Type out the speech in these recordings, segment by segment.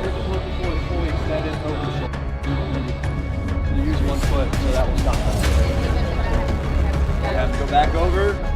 we're just looking for is fully extended over the shoulder. So use one foot, so that will stop that. You have to go back over.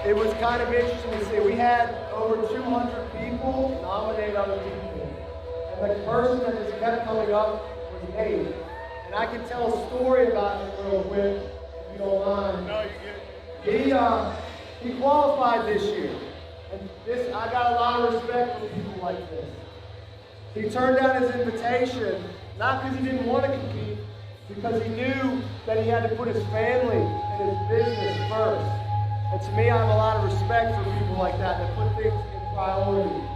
It was kind of interesting to see. We had over 200 people nominate other people. And the person that just kept coming up was me. And I can tell a story about it real quick, if you don't mind. No, you're good. He qualified this year. And this, I got a lot of respect for people like this. He turned down his invitation, not because he didn't want to compete, because he knew that he had to put his family and his business first. And to me, I have a lot of respect for people like that put things in priority.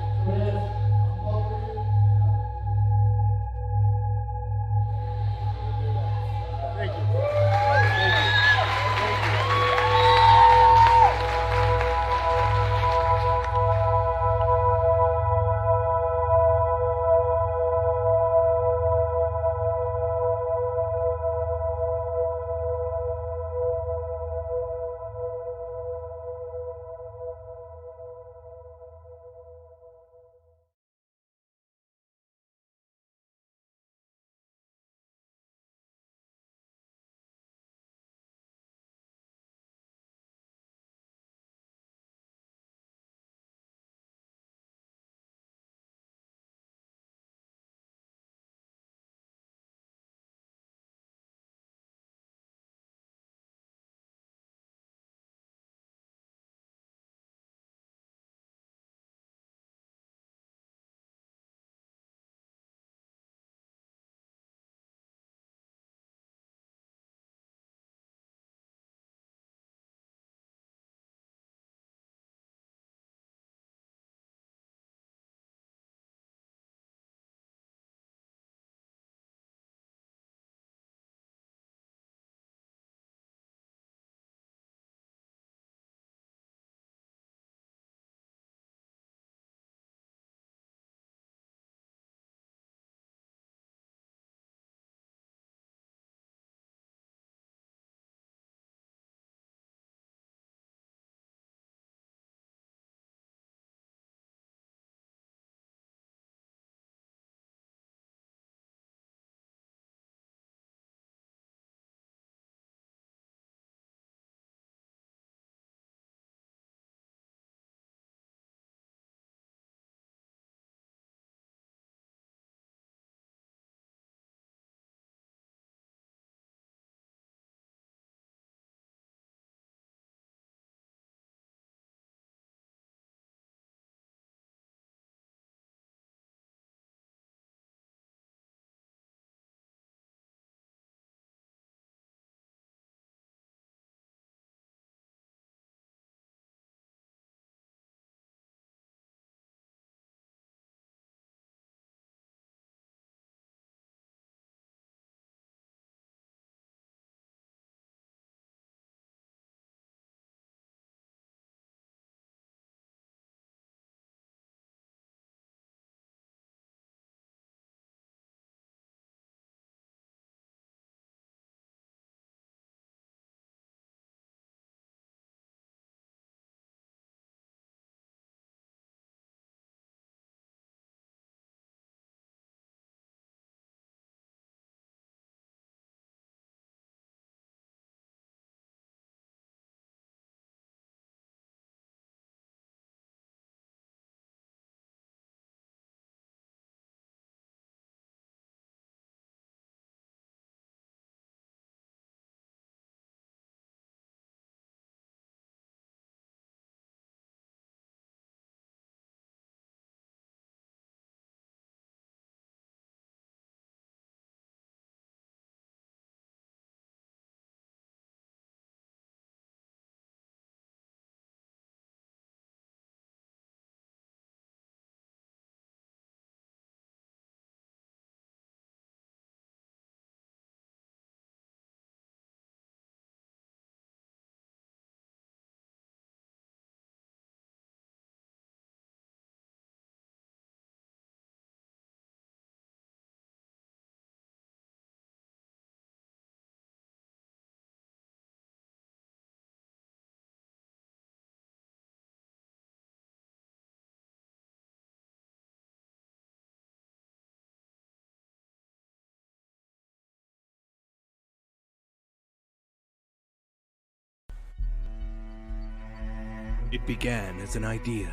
It began as an idea,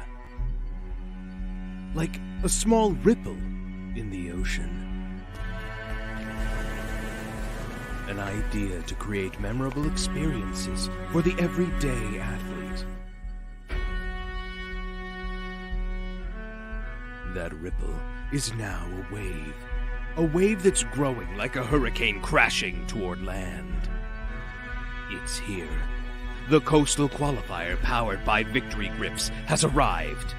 like a small ripple in the ocean. An idea to create memorable experiences for the everyday athlete. That ripple is now a wave that's growing like a hurricane crashing toward land. It's here. The Coastal Qualifier powered by Victory Grips has arrived.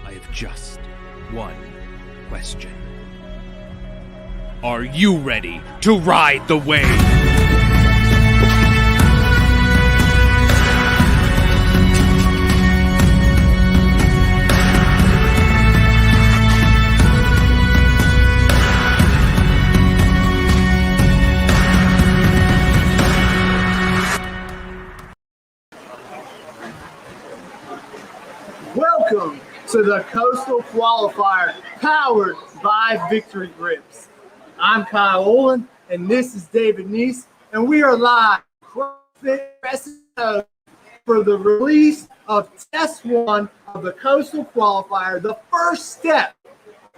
I have just one question. Are you ready to ride the wave? Welcome to the Coastal Qualifier powered by Victory Grips. I'm Kyle Olin, and this is David Neese, and we are live at CrossFit Crescent Coast for the release of Test 1 of the Coastal Qualifier, the first step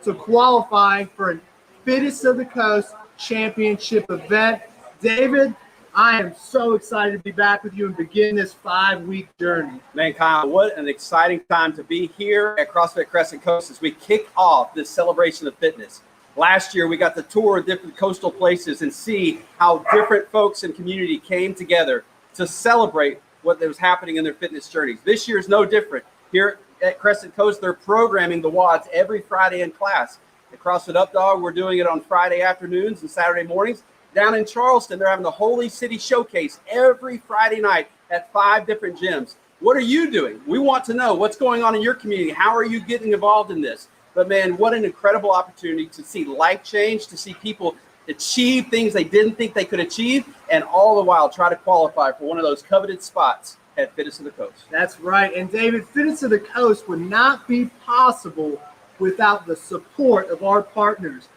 to qualifying for a Fittest of the Coast Championship event. David, I am so excited to be back with you and begin this 5-week journey. Man, Kyle, what an exciting time to be here at CrossFit Crescent Coast as we kick off this celebration of fitness. Last year, we got to tour different coastal places and see how different folks and community came together to celebrate what was happening in their fitness journeys. This year is no different. Here at Crescent Coast, they're programming the WODs every Friday in class. At CrossFit Up Dog, we're doing it on Friday afternoons and Saturday mornings. Down in Charleston, they're having the Holy City Showcase every Friday night at 5 different gyms. What are you doing? We want to know what's going on in your community. How are you getting involved in this? But man, what an incredible opportunity to see life change, to see people achieve things they didn't think they could achieve, and all the while try to qualify for one of those coveted spots at Fittest of the Coast. That's right. And David, Fittest of the Coast would not be possible without the support of our partners.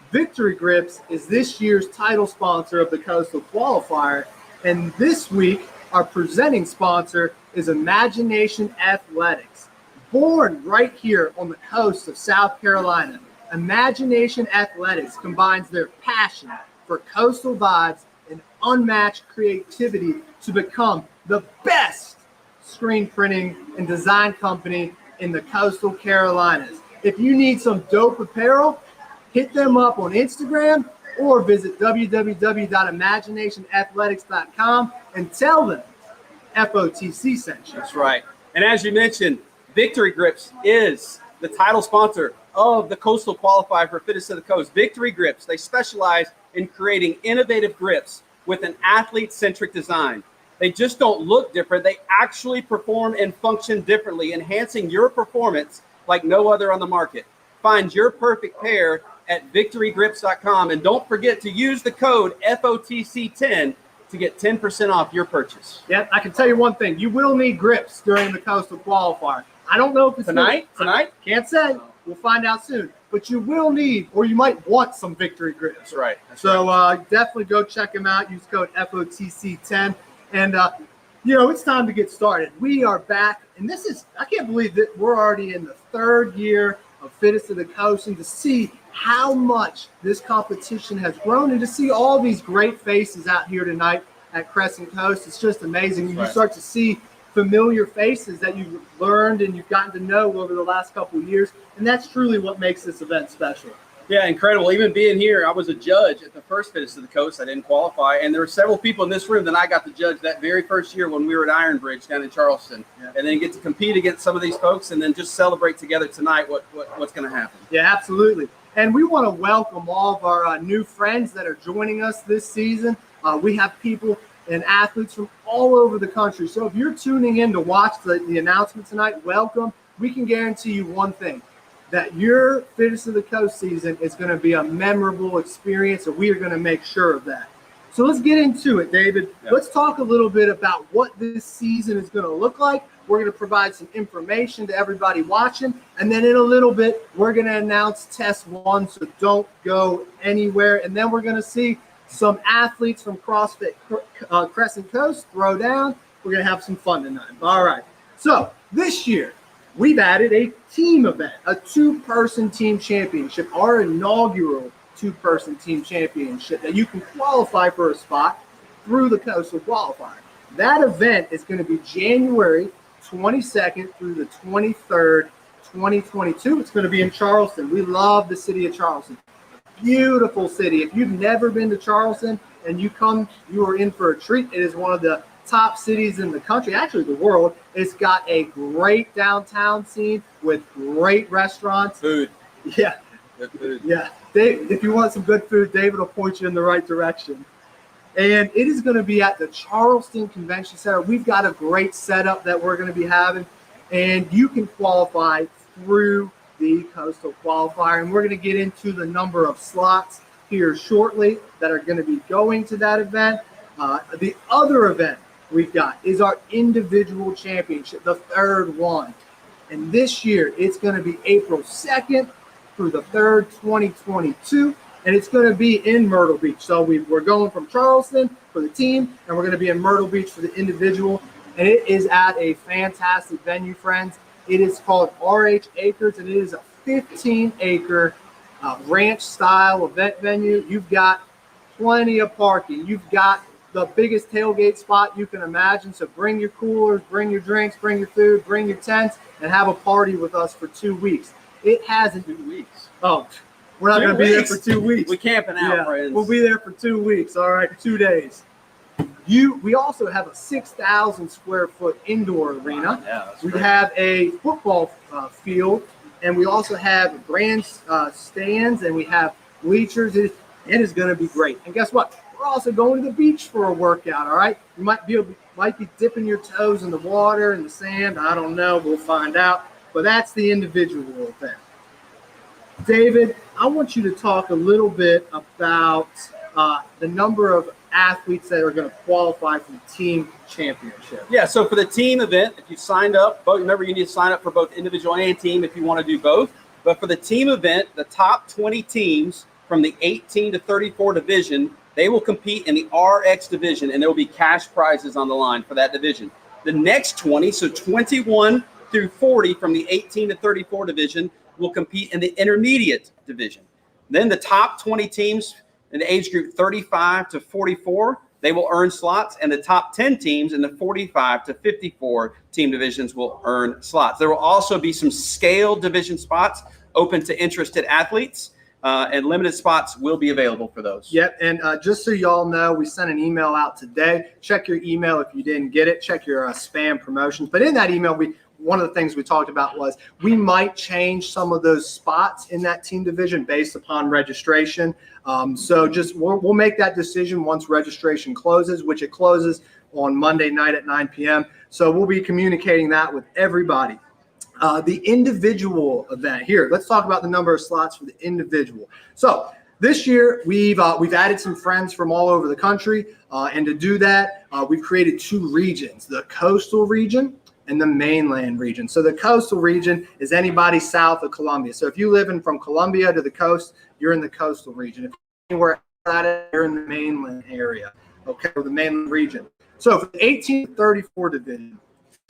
Victory Grips is this year's title sponsor of the Coastal Qualifier, and this week our presenting sponsor is Imagination Athletics. Born right here on the coast of South Carolina, Imagination Athletics combines their passion for coastal vibes and unmatched creativity to become the best screen printing and design company in the Coastal Carolinas. If you need some dope apparel, hit them up on Instagram or visit www.imaginationathletics.com and tell them FOTC sent you. That's right. And as you mentioned, Victory Grips is the title sponsor of the Coastal Qualifier for Fittest of the Coast. Victory Grips, they specialize in creating innovative grips with an athlete-centric design. They just don't look different. They actually perform and function differently, enhancing your performance like no other on the market. Find your perfect pair at victorygrips.com, and don't forget to use the code FOTC10 to get 10% off your purchase. Yeah, I can tell you one thing. You will need grips during the Coastal Qualifier. I don't know if it's Tonight? Can't say. We'll find out soon. But you will need, or you might want, some Victory Grips. That's right. Definitely go check them out. Use code FOTC10. And, it's time to get started. We are back. And I can't believe that we're already in the 3rd year of Fittest of the Coast, and to see how much this competition has grown and to see all these great faces out here tonight at Crescent Coast. It's just amazing. You start to see familiar faces that you've learned and you've gotten to know over the last couple of years, and that's truly what makes this event special. Yeah, incredible. Even being here, I was a judge at the first Fittest of the Coast. I didn't qualify, and there were several people in this room that I got to judge that very first year when we were at Iron Bridge down in Charleston. Yeah. And then get to compete against some of these folks and then just celebrate together tonight what's going to happen. Yeah, absolutely. And we want to welcome all of our new friends that are joining us this season. We have people and athletes from all over the country. So if you're tuning in to watch the announcement tonight, welcome. We can guarantee you one thing, that your Fittest of the Coast season is going to be a memorable experience, and we are going to make sure of that. So let's get into it, David. Yep. Let's talk a little bit about what this season is going to look like. We're going to provide some information to everybody watching, and then in a little bit, we're going to announce Test 1, so don't go anywhere. And then we're going to see some athletes from CrossFit Crescent Coast throw down. We're going to have some fun tonight. All right. So this year, we've added a team event, a two-person team championship, our inaugural two-person team championship that you can qualify for a spot through the Coastal Qualifier. That event is going to be January 22nd through the 23rd, 2022. It's going to be in Charleston. We love the city of Charleston. Beautiful city. If you've never been to Charleston and you come, you are in for a treat. It is one of the top cities in the country, actually the world. It's got a great downtown scene with great restaurants. Food. Yeah. Good food. Yeah. If you want some good food, David will point you in the right direction. And it is going to be at the Charleston Convention Center. We've got a great setup that we're going to be having, and you can qualify through the Coastal Qualifier. And we're going to get into the number of slots here shortly that are going to be going to that event. The other event we've got is our individual championship, the third one. And this year, it's going to be April 2nd through the 3rd, 2022. And it's going to be in Myrtle Beach. So we're going from Charleston for the team, and we're going to be in Myrtle Beach for the individual. And it is at a fantastic venue, friends. It is called RH Acres, and it is a 15-acre ranch-style event venue. You've got plenty of parking. You've got the biggest tailgate spot you can imagine. So bring your coolers, bring your drinks, bring your food, bring your tents, and have a party with us for 2 weeks. It hasn't 2 weeks. Oh, we're not going to be there for 2 weeks. We're camping out, friends. We'll be there for 2 weeks. All right, 2 days. We also have a 6,000 square foot indoor arena. Yeah, that's we great. have a football field, and we also have stands, and we have bleachers. It is going to be great. And guess what? We're also going to the beach for a workout. All right, you might be dipping your toes in the water and the sand. I don't know. We'll find out. But that's the individual event. David, I want you to talk a little bit about the number of athletes that are going to qualify for the team championship. Yeah, so for the team event, if you signed up, remember you need to sign up for both individual and team if you want to do both. But for the team event, the top 20 teams from the 18 to 34 division, they will compete in the RX division, and there will be cash prizes on the line for that division. The next 20, so 21 through 40 from the 18 to 34 division, will compete in the intermediate division. Then the top 20 teams in the age group 35 to 44, they will earn slots, and the top 10 teams in the 45 to 54 team divisions will earn slots. There will also be some scaled division spots open to interested athletes, and limited spots will be available for those. Yep, and just so y'all know, we sent an email out today. Check your email if you didn't get it. Check your spam promotions. But in that email, one of the things we talked about was we might change some of those spots in that team division based upon registration. So we'll make that decision once registration closes, which it closes on Monday night at 9 p.m. So we'll be communicating that with everybody. The individual event here. Let's talk about the number of slots for the individual. So this year we've added some friends from all over the country, and to do that, we've created 2 regions: the coastal region and the mainland region. So the coastal region is anybody south of Columbia. So if you live from Columbia to the coast, you're in the coastal region. If anywhere outside of it, you're in the mainland area, okay, or the mainland region. So for the 18 to 34 division,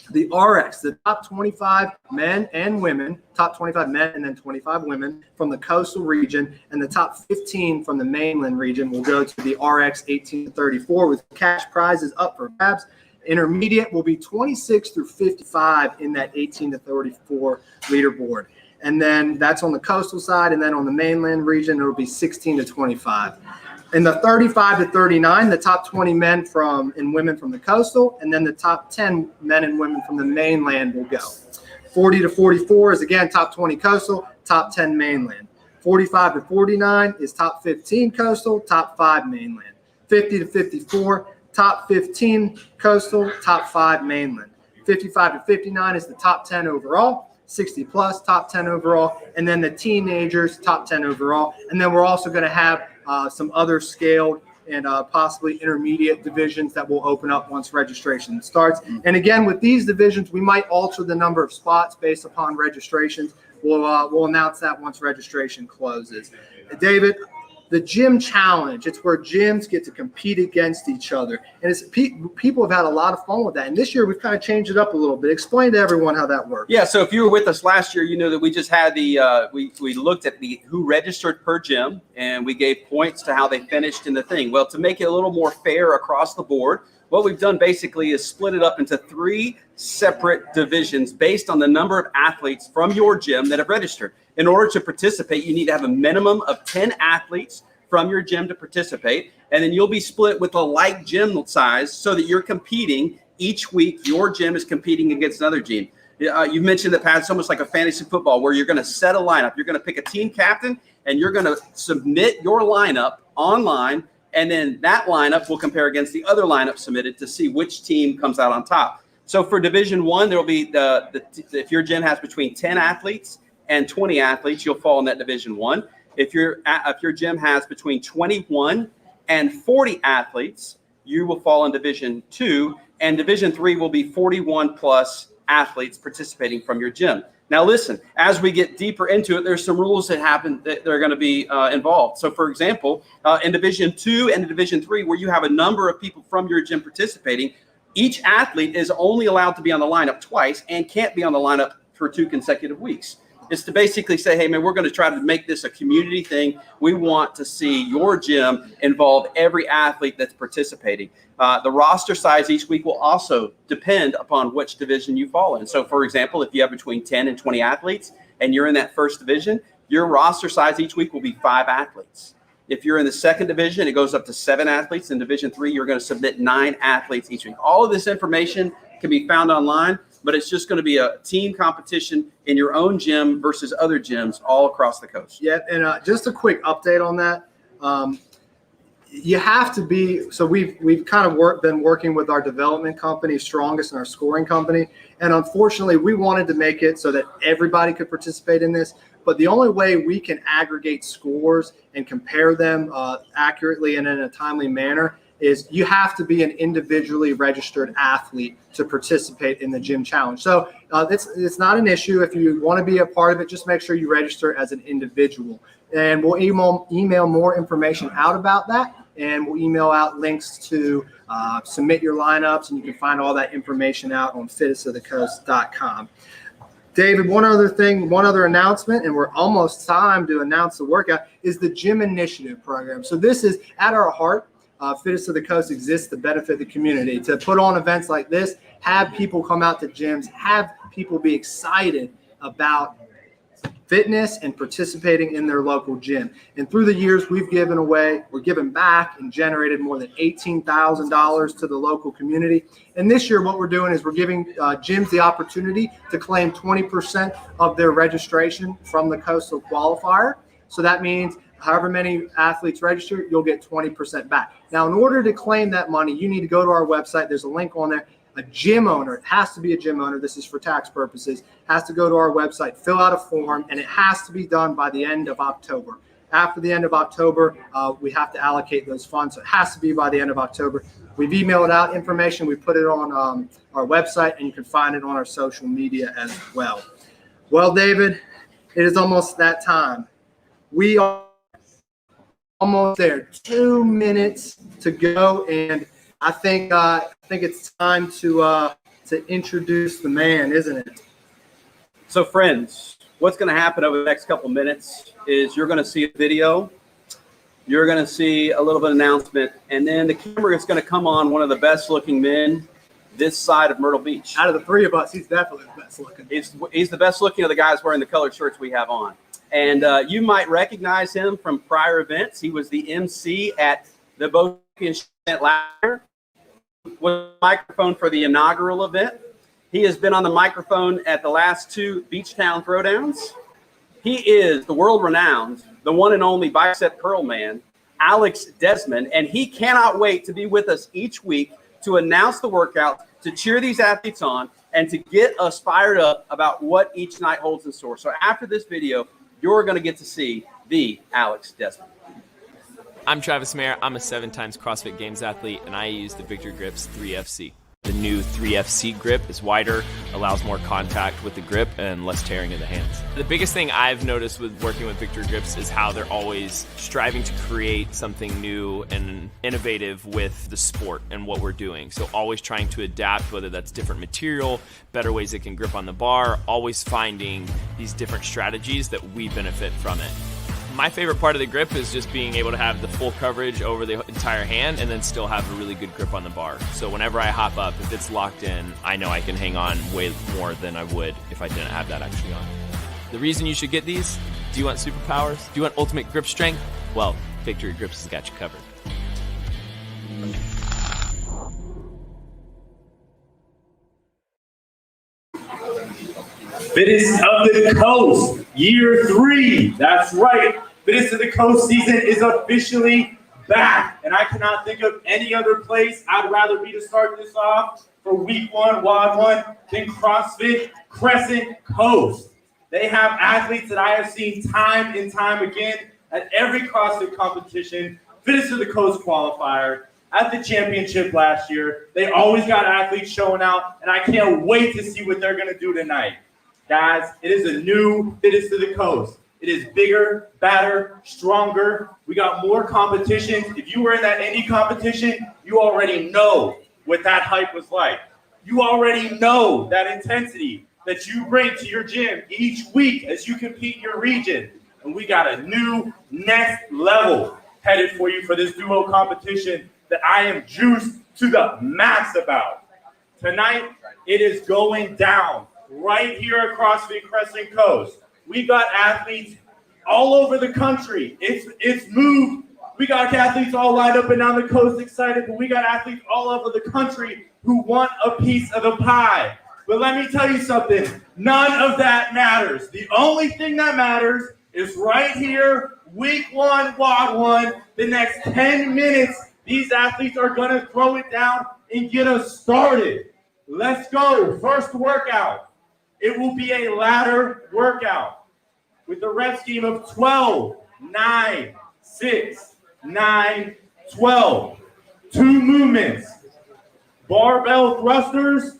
the RX, the top 25 men and women, top 25 men and then 25 women from the coastal region, and the top 15 from the mainland region will go to the RX 18 to 34 with cash prizes up for grabs. Intermediate will be 26 through 55 in that 18 to 34 leaderboard. And then that's on the coastal side. And then on the mainland region, it'll be 16 to 25. In the 35 to 39, the top 20 men and women from the coastal, and then the top 10 men and women from the mainland will go. 40 to 44 is, again, top 20 coastal, top 10 mainland. 45 to 49 is top 15 coastal, top 5 mainland. 50 to 54, top 15 coastal, top 5 mainland. 55 to 59 is the top 10 overall. 60 plus, top 10 overall. And then the teenagers, top 10 overall. And then we're also going to have some other scaled and possibly intermediate divisions that will open up once registration starts. And again, with these divisions, we might alter the number of spots based upon registrations. We'll announce that once registration closes. David, the gym challenge. It's where gyms get to compete against each other. And it's people have had a lot of fun with that. And this year we've kind of changed it up a little bit. Explain to everyone how that works. Yeah, so if you were with us last year, you know that we just had we looked at who registered per gym, and we gave points to how they finished in the thing. Well, to make it a little more fair across the board, what we've done basically is split it up into 3 separate divisions based on the number of athletes from your gym that have registered. In order to participate, you need to have a minimum of 10 athletes from your gym to participate, and then you'll be split with a like gym size so that you're competing each week. Your gym is competing against another gym. You mentioned the past, it's almost like a fantasy football where you're going to set a lineup. You're going to pick a team captain, and you're going to submit your lineup online, and then that lineup will compare against the other lineup submitted to see which team comes out on top. So for Division 1, there will be if your gym has between 10 athletes and 20 athletes, you'll fall in that Division 1. If your gym has between 21 and 40 athletes, you will fall in Division 2, and Division 3 will be 41 plus athletes participating from your gym. Now, listen, as we get deeper into it, there's some rules that happen that are going to be involved. So, for example, in Division 2 and Division 3, where you have a number of people from your gym participating, each athlete is only allowed to be on the lineup twice and can't be on the lineup for 2 consecutive weeks. It's to basically say, hey, man, we're going to try to make this a community thing. We want to see your gym involve every athlete that's participating. The roster size each week will also depend upon which division you fall in. So, for example, if you have between 10 and 20 athletes and you're in that first division, your roster size each week will be 5 athletes. If you're in the second division, it goes up to 7 athletes. In Division 3, you're going to submit 9 athletes each week. All of this information can be found online, but it's just going to be a team competition in your own gym versus other gyms all across the coast. Yeah, and just a quick update on that. You have to be, so we've kind of been working with our development company, Strongest, and our scoring company. And unfortunately, we wanted to make it so that everybody could participate in this. But the only way we can aggregate scores and compare them accurately and in a timely manner is you have to be an individually registered athlete to participate in the gym challenge. So it's not an issue. If you want to be a part of it, just make sure you register as an individual. And we'll email more information out about that. And we'll email out links to submit your lineups. And you can find all that information out on fitnessofthecoast.com. David, one other announcement, and we're almost time to announce the workout, is the Gym Initiative program. So this is at our heart. Fitness of the Coast exists to benefit the community, to put on events like this, have people come out to gyms, have people be excited about fitness and participating in their local gym. And through the years, we're giving back and generated more than $18,000 to the local community. And this year, what we're doing is we're giving gyms the opportunity to claim 20% of their registration from the Coastal Qualifier. So that means however many athletes register, you'll get 20% back. Now, in order to claim that money, you need to go to our website. There's a link on there. A gym owner, it has to be a gym owner, this is for tax purposes, has to go to our website, fill out a form, and it has to be done by the end of October. After the end of October, we have to allocate those funds, so it has to be by the end of October. We've emailed out information, we put it on our website, and you can find it on our social media as well. Well, David, it is almost that time. We are almost there. 2 minutes to go, and I think it's time to introduce the man, isn't it? So, friends, what's going to happen over the next couple minutes is you're going to see a video, you're going to see a little bit of announcement, and then the camera is going to come on one of the best-looking men this side of Myrtle Beach. Out of the 3 of us, he's definitely the best looking. He's the best looking of the guys wearing the colored shirts we have on. And you might recognize him from prior events. He was the MC at the Bohemian event last year, with the microphone for the inaugural event. He has been on the microphone at the last 2 Beach Town Throwdowns. He is the world-renowned, the one and only bicep curl man, Alex Desmond, and he cannot wait to be with us each week to announce the workout, to cheer these athletes on, and to get us fired up about what each night holds in store. So after this video, you're going to get to see the Alex Desmond. I'm Travis Mayer. I'm a 7 times CrossFit Games athlete, and I use the Victor Grips 3FC. The new 3FC grip is wider, allows more contact with the grip and less tearing of the hands. The biggest thing I've noticed with working with Victory grips is how they're always striving to create something new and innovative with the sport and what we're doing. So always trying to adapt, whether that's different material, better ways it can grip on the bar, always finding these different strategies that we benefit from it. My favorite part of the grip is just being able to have the full coverage over the entire hand and then still have a really good grip on the bar. So whenever I hop up, if it's locked in, I know I can hang on way more than I would if I didn't have that actually on. The reason you should get these, do you want superpowers? Do you want ultimate grip strength? Well, Victory Grips has got you covered. Fittest of the Coast, year 3. That's right. Fittest of the Coast season is officially back. And I cannot think of any other place I'd rather be to start this off for week 1, WOD 1, than CrossFit Crescent Coast. They have athletes that I have seen time and time again at every CrossFit competition, Fittest of the Coast qualifier, at the championship last year. They always got athletes showing out, and I can't wait to see what they're going to do tonight. Guys, it is a new Fittest of the Coast. It is bigger, badder, stronger. We got more competitions. If you were in that Indy competition, you already know what that hype was like. You already know that intensity that you bring to your gym each week as you compete in your region. And we got a new next level headed for you for this duo competition that I am juiced to the max about. Tonight, it is going down right here at CrossFit Crescent Coast. We got athletes all over the country. It's moved. We got athletes all lined up and down the coast excited, but we got athletes all over the country who want a piece of the pie. But let me tell you something, none of that matters. The only thing that matters is right here, week 1, WOD 1, the next 10 minutes, these athletes are gonna throw it down and get us started. Let's go, first workout. It will be a ladder workout with a rep scheme of 12, 9, 6, 9, 12. 2 movements, barbell thrusters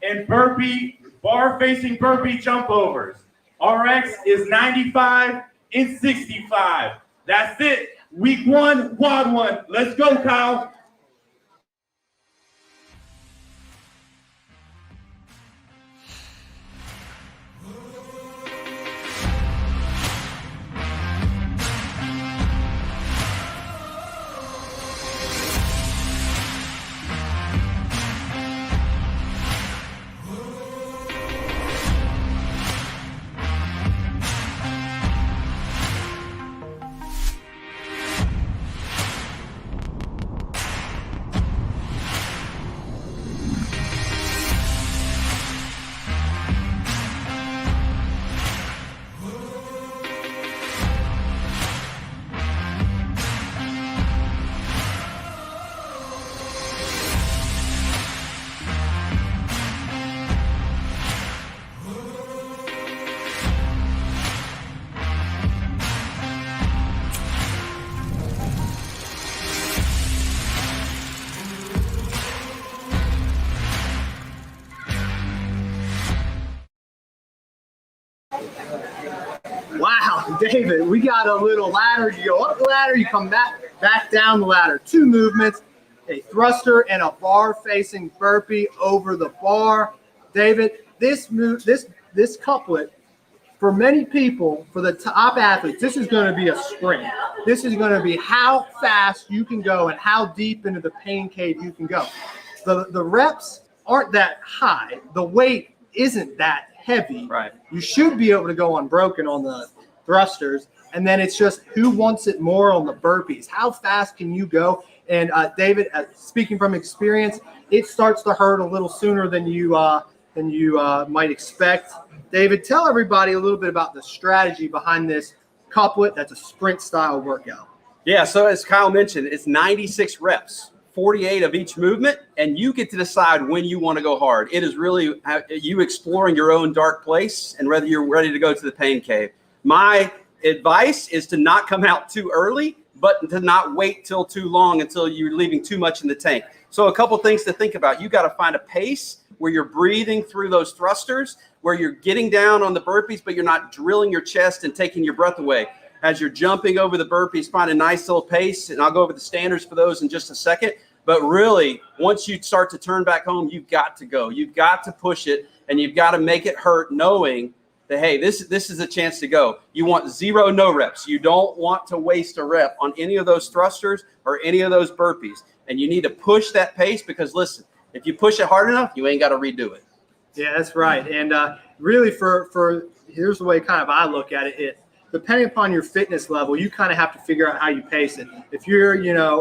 and burpee, bar-facing burpee jump overs. RX is 95 and 65. That's it. Week 1, WOD 1. Let's go, Kyle. Wow, David, we got a little ladder. You go up the ladder, you come back down the ladder. 2 movements, a thruster and a bar-facing burpee over the bar. David, this couplet, for many people, for the top athletes, this is going to be a sprint. This is going to be how fast you can go and how deep into the pain cave you can go. The reps aren't that high. The weight isn't that heavy. Right. You should be able to go unbroken on the thrusters, and then it's just who wants it more on the burpees. How fast can you go? And David, speaking from experience, it starts to hurt a little sooner than you might expect. David, tell everybody a little bit about the strategy behind this couplet. That's a sprint style workout. Yeah, so as Kyle mentioned, it's 96 reps, 48 of each movement, and you get to decide when you want to go hard. It is really you exploring your own dark place and whether you're ready to go to the pain cave. My advice is to not come out too early, but to not wait till too long until you're leaving too much in the tank. So a couple things to think about. You got to find a pace where you're breathing through those thrusters, where you're getting down on the burpees, but you're not drilling your chest and taking your breath away. As you're jumping over the burpees, find a nice little pace, and I'll go over the standards for those in just a second. But really, once you start to turn back home, you've got to go. You've got to push it, and you've got to make it hurt, knowing that, hey, this is a chance to go. You want 0 no reps. You don't want to waste a rep on any of those thrusters or any of those burpees. And you need to push that pace because, listen, if you push it hard enough, you ain't got to redo it. Yeah, that's right. And really, for here's the way kind of I look at it. Depending upon your fitness level, you kind of have to figure out how you pace it. If you're,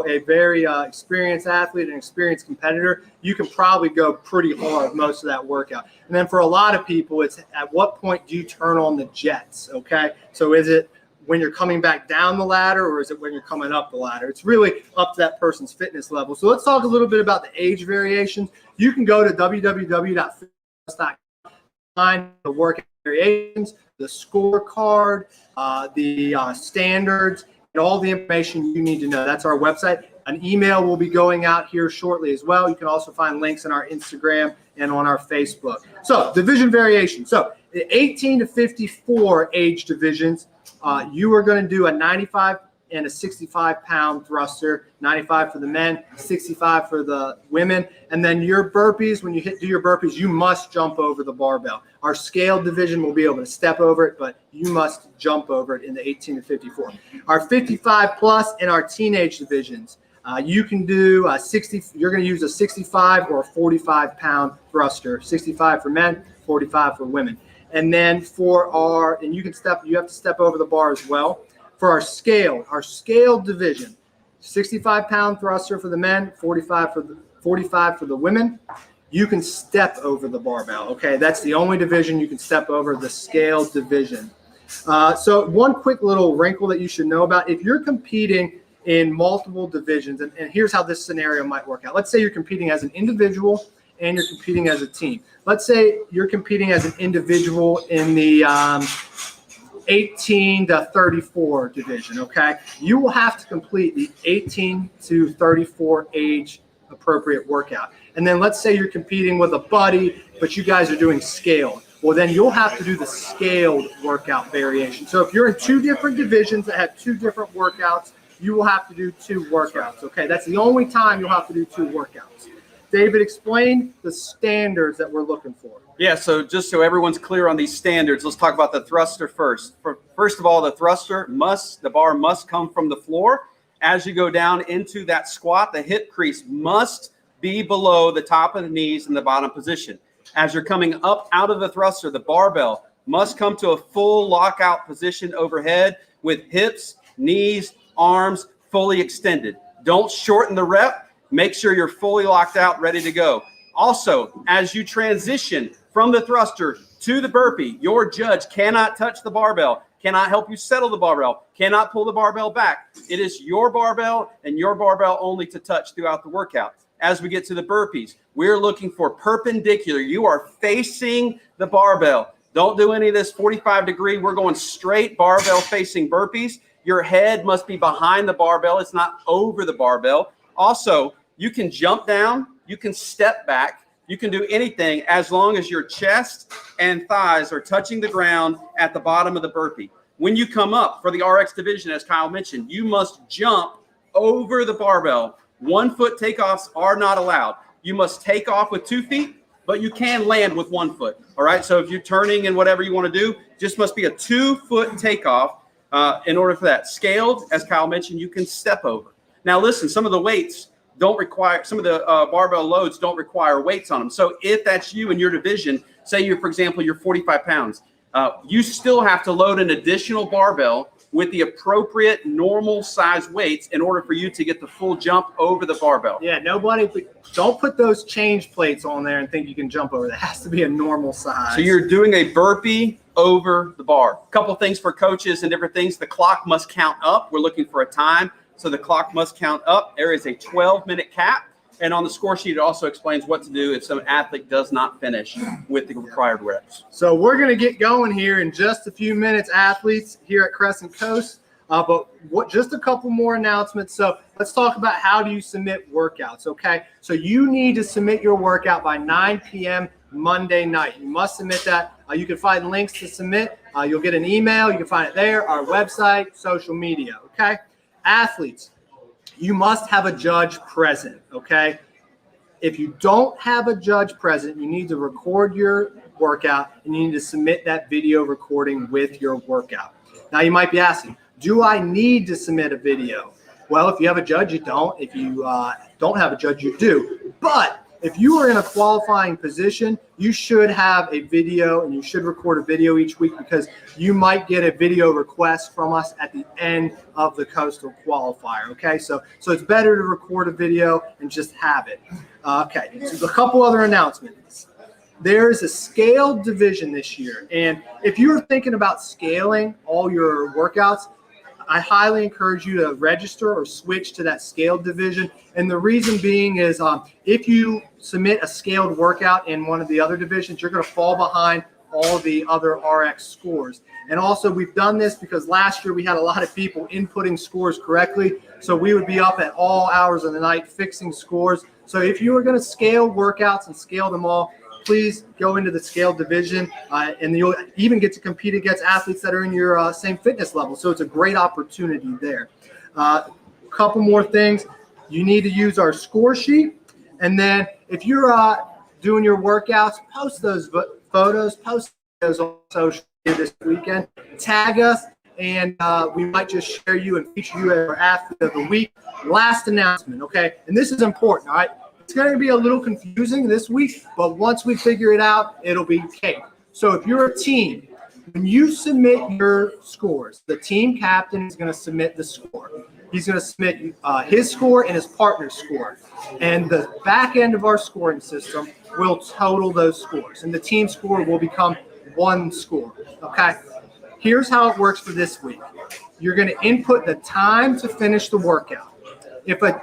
a very experienced athlete and experienced competitor, you can probably go pretty hard most of that workout. And then for a lot of people, it's at what point do you turn on the jets, okay? So is it when you're coming back down the ladder, or is it when you're coming up the ladder? It's really up to that person's fitness level. So let's talk a little bit about the age variations. You can go to www.fitness.com, find the workout variations, the scorecard, the standards, and all the information you need to know. That's our website. An email will be going out here shortly as well. You can also find links on our Instagram and on our Facebook. So division variation. So the 18 to 54 age divisions, you are going to do a 95 and a 65-pound thruster, 95 for the men, 65 for the women. And then your burpees, when you do your burpees, you must jump over the barbell. Our scaled division will be able to step over it, but you must jump over it in the 18 to 54. Our 55 plus and our teenage divisions, you can do 60. You're going to use a 65 or a 45-pound thruster, 65 for men, 45 for women. And then you have to step over the bar as well. For our scaled division, 65-pound thruster for the men, 45 for the women. You can step over the barbell. Okay, that's the only division you can step over, the scaled division. So one quick little wrinkle that you should know about: if you're competing in multiple divisions, and here's how this scenario might work out. Let's say you're competing as an individual and you're competing as a team. Let's say you're competing as an individual in the 18 to 34 division, okay? You will have to complete the 18 to 34 age appropriate workout. And then let's say you're competing with a buddy, but you guys are doing scaled. Well, then you'll have to do the scaled workout variation. So if you're in 2 different divisions that have 2 different workouts, you will have to do 2 workouts, okay? That's the only time you'll have to do 2 workouts. David, explain the standards that we're looking for. Yeah, so just so everyone's clear on these standards, let's talk about the thruster first. First of all, the the bar must come from the floor. As you go down into that squat, the hip crease must be below the top of the knees in the bottom position. As you're coming up out of the thruster, the barbell must come to a full lockout position overhead with hips, knees, arms fully extended. Don't shorten the rep. Make sure you're fully locked out, ready to go. Also, as you transition from the thruster to the burpee, your judge cannot touch the barbell, cannot help you settle the barbell, cannot pull the barbell back. It is your barbell and your barbell only to touch throughout the workout. As we get to the burpees, we're looking for perpendicular. You are facing the barbell. Don't do any of this 45-degree. We're going straight barbell facing burpees. Your head must be behind the barbell. It's not over the barbell. Also, you can jump down, you can step back, you can do anything as long as your chest and thighs are touching the ground at the bottom of the burpee. When you come up for the RX division, as Kyle mentioned, you must jump over the barbell. 1-foot takeoffs are not allowed. You must take off with 2 feet, but you can land with 1 foot. All right, so if you're turning and whatever you want to do, just must be a 2-foot takeoff in order for that. Scaled, as Kyle mentioned, you can step over. Now listen, some of the weights don't require, some of the barbell loads don't require weights on them. So if that's you in your division, say you're, for example, you're 45 pounds, you still have to load an additional barbell with the appropriate normal size weights in order for you to get the full jump over the barbell. Yeah, don't put those change plates on there and think you can jump over. That has to be a normal size. So you're doing a burpee over the bar. A couple things for coaches and different things. The clock must count up. We're looking for a time. So the clock must count up. There is a 12-minute cap. And on the score sheet, it also explains what to do if some athlete does not finish with the required reps. So we're going to get going here in just a few minutes, athletes here at Crescent Coast. Just a couple more announcements. So let's talk about how do you submit workouts, okay? So you need to submit your workout by 9 p.m. Monday night. You must submit that. You can find links to submit. You'll get an email. You can find it there, our website, social media, okay? Athletes, you must have a judge present, okay? If you don't have a judge present, you need to record your workout and you need to submit that video recording with your workout. Now you might be asking, do I need to submit a video? Well, if you have a judge, you don't. If you don't have a judge, you do. But if you are in a qualifying position, you should have a video and you should record a video each week because you might get a video request from us at the end of the Coastal Qualifier, okay? So it's better to record a video and just have it. Okay, so a couple other announcements. There is a scaled division this year, and if you're thinking about scaling all your workouts, I highly encourage you to register or switch to that scaled division. And the reason being is if you submit a scaled workout in one of the other divisions, you're going to fall behind all the other RX scores. And also we've done this because last year we had a lot of people inputting scores correctly. So we would be up at all hours of the night fixing scores. So if you are going to scale workouts and scale them all, please go into the scaled division, and you'll even get to compete against athletes that are in your same fitness level. So it's a great opportunity there. Couple more things. You need to use our score sheet. And then if you're doing your workouts, post those photos, post those on social media this weekend. Tag us, and we might just share you and feature you as our athlete of the week. Last announcement, okay? And this is important, all right? It's going to be a little confusing this week, but once we figure it out, it'll be cake. So if you're a team, when you submit your scores, the team captain is going to submit the score. He's going to submit his score and his partner's score. And the back end of our scoring system will total those scores. And the team score will become one score, okay? Here's how it works for this week. You're going to input the time to finish the workout.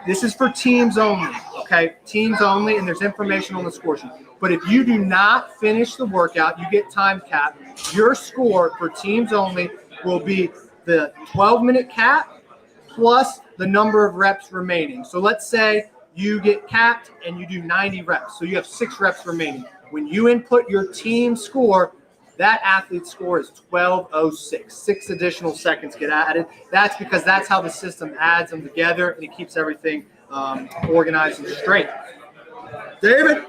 This is for teams only, okay? Teams only, and there's information on the score sheet. But if you do not finish the workout, you get time capped. Your score for teams only will be the 12-minute cap plus the number of reps remaining. So let's say you get capped and you do 90 reps. So you have 6 reps remaining. When you input your team score, that athlete's score is 12:06. 6 additional seconds get added. That's because that's how the system adds them together and it keeps everything organized and straight. David,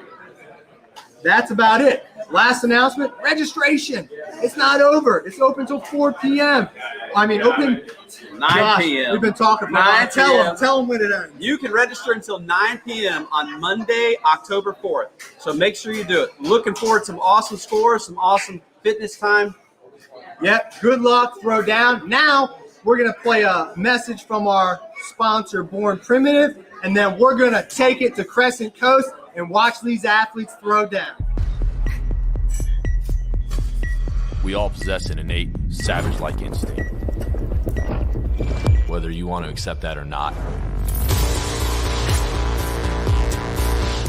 that's about it. Last announcement, registration. It's not over. It's open until 4 p.m. I mean, open 9 p.m. We've been talking about it. Tell them when it ends. You can register until 9 p.m. on Monday, October 4th. So make sure you do it. Looking forward to some awesome scores, some awesome fitness time. Yep. Good luck. Throw down. Now we're going to play a message from our sponsor, Born Primitive, and then we're going to take it to Crescent Coast and watch these athletes throw down. We all possess an innate, savage-like instinct. Whether you want to accept that or not.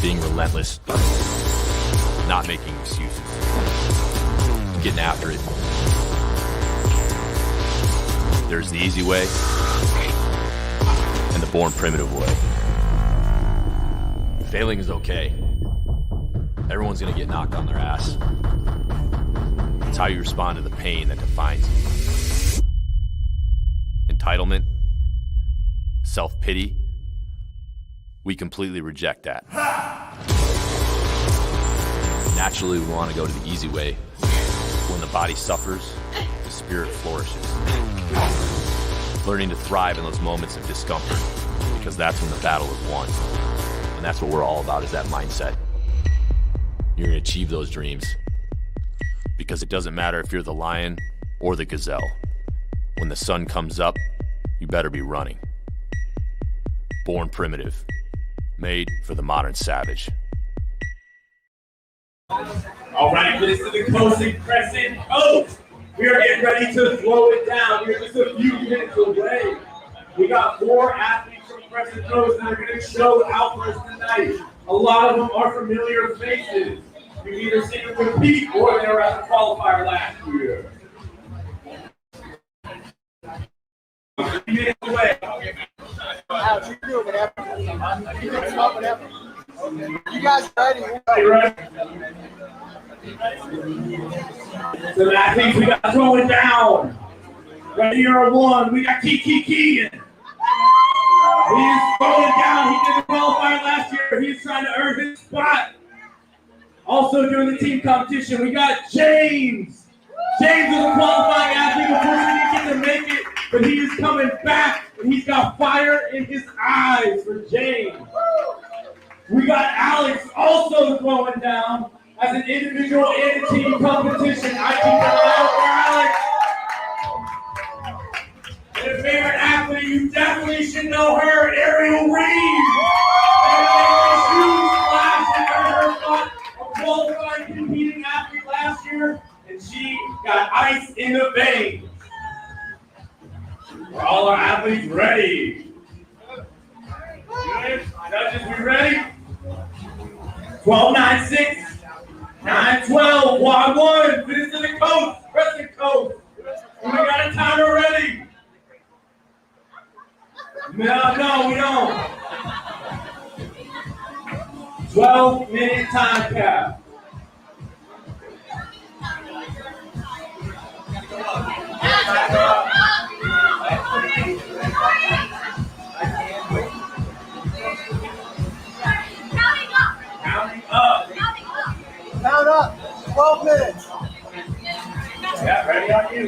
Being relentless, not making excuses, getting after it. There's the easy way and the born primitive way. Failing is okay. Everyone's gonna get knocked on their ass. It's how you respond to the pain that defines you. Entitlement, self-pity, we completely reject that. Naturally, we want to go to the easy way. When the body suffers, the spirit flourishes. Learning to thrive in those moments of discomfort, because that's when the battle is won. And that's what we're all about, is that mindset. You're going to achieve those dreams, because it doesn't matter if you're the lion or the gazelle. When the sun comes up, you better be running. Born primitive, made for the modern savage. All right, this is the Coastal Crescent Coast. We are getting ready to throw it down. We're just a few minutes away. We got 4 athletes from Crescent Coast that are going to show out for us tonight. A lot of them are familiar faces. You've either seen them compete or they were at the qualifier last year. it away. Alex, you do it whatever. You can stop whatever. You guys ready? You ready? So athletes, we got throwing down. Right here on one, we got Key. He's throwing down. He didn't qualify last year. He's trying to earn his spot. Also during the team competition, we got James. James was a qualifying athlete before he didn't get to make it, but he is coming back, and he's got fire in his eyes for James. We got Alex also throwing down as an individual and a team competition. I keep an eye for Alex. And a favorite athlete, you definitely should know her, Ariel Reed. And a huge splash in her spot, a qualified competing athlete last year, and she got ice in the veins. Are all our athletes ready? Good. Judges, we ready? 12, 9, 6, 9, 12, quad 1, finish to the coast, Crescent Coast. And we got a timer ready. No, we don't. 12-minute time cap. Counting up. Count up. 12 minutes. Yeah, ready on you.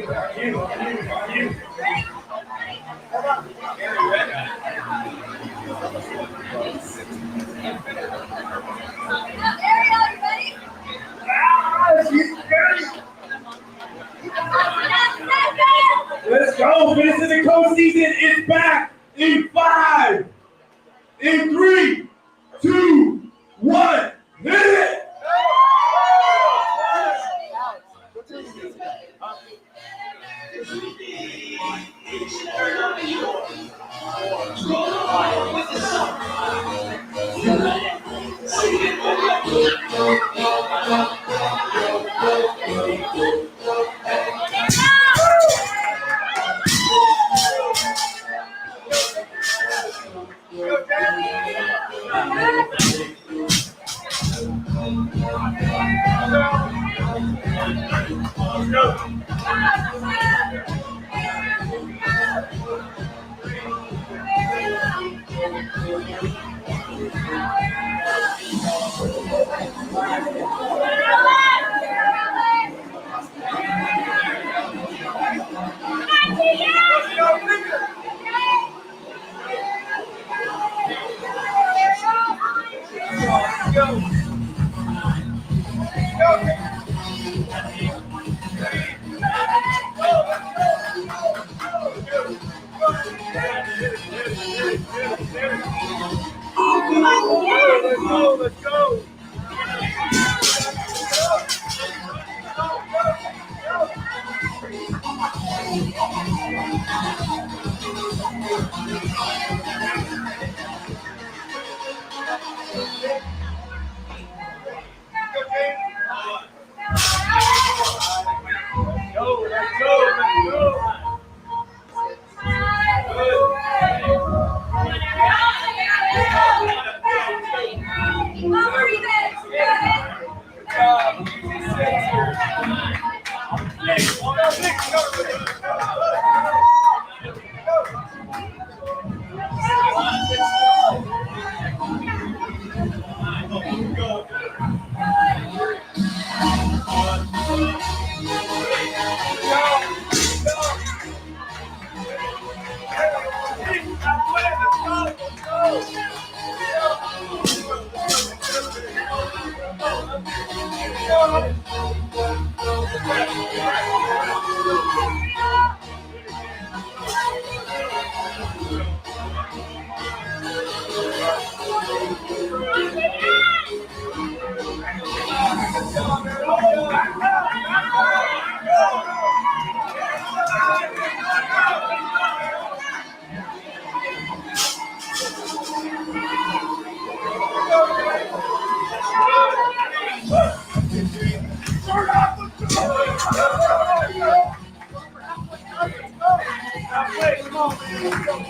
Let's go. Finish the coast season is back in 5, in 3, 2, 1. Hit it! Let's go. Come on, man.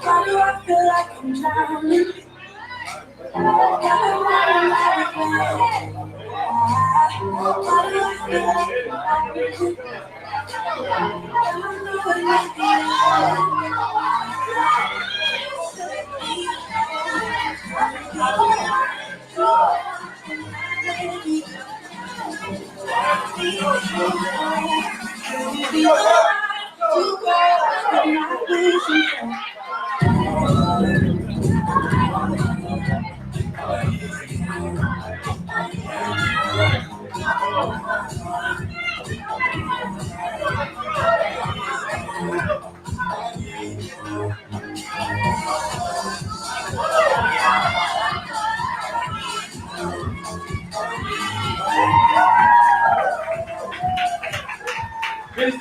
Why do I feel like I'm drowning? Why do I feel like Finish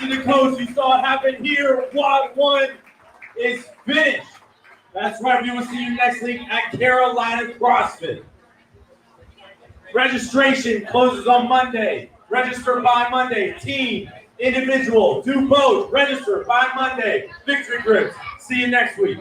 to the coast. You saw it happen here. Quad 1 is finished. That's right. We will see you next week at Carolina CrossFit. Registration closes on Monday. Register by Monday. Team, individual, do both. Register by Monday. Victory Grips. See you next week.